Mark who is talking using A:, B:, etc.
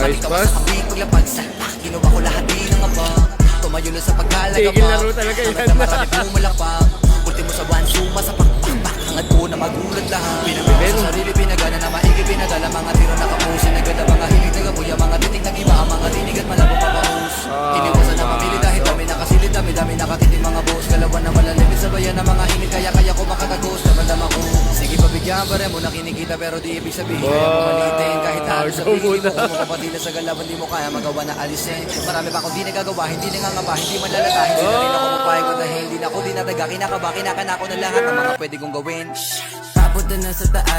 A: Sabing tawas sa kapit, paglapag sa ginawa ko lahat din ng abang. Tumayo lang sa pagkalagabang.
B: Tigil laro talaga yan.
A: Hanggang na marami bumalakpak. Ultimo sa buwan, suma sa pakpak. Hangad ko na magulat lahat. Pinamigay sa sarili, pinagana na maigi, pinadala. Mga tiro nakapusin, naganda mga hilig, nagabuya. Mga titig nag-iba, ang mga tinig at malabo papaus. Iniwasan na pamili dahil dami nakasilid, dami nakatitig mga boss. Galawan na malalimit sa bayan ng mga hilig, kaya ko makatagos. Damandama ko, sige pabigyan pa rin mo na kinikita, pero di ibig sabihin kaya mo malitin. Kahit halos sa pili mo, kung makapatila sa galawan, di mo kaya magawa na alisin. Marami pa akong di nagagawa, hindi nangangapa, hindi malalata. Hindi na rin ako mapayag at dahil di na ako dinadaga. Kinakaba, kinakana ko na lahat ng mga pwede kong gawin. Papunta na sa taas.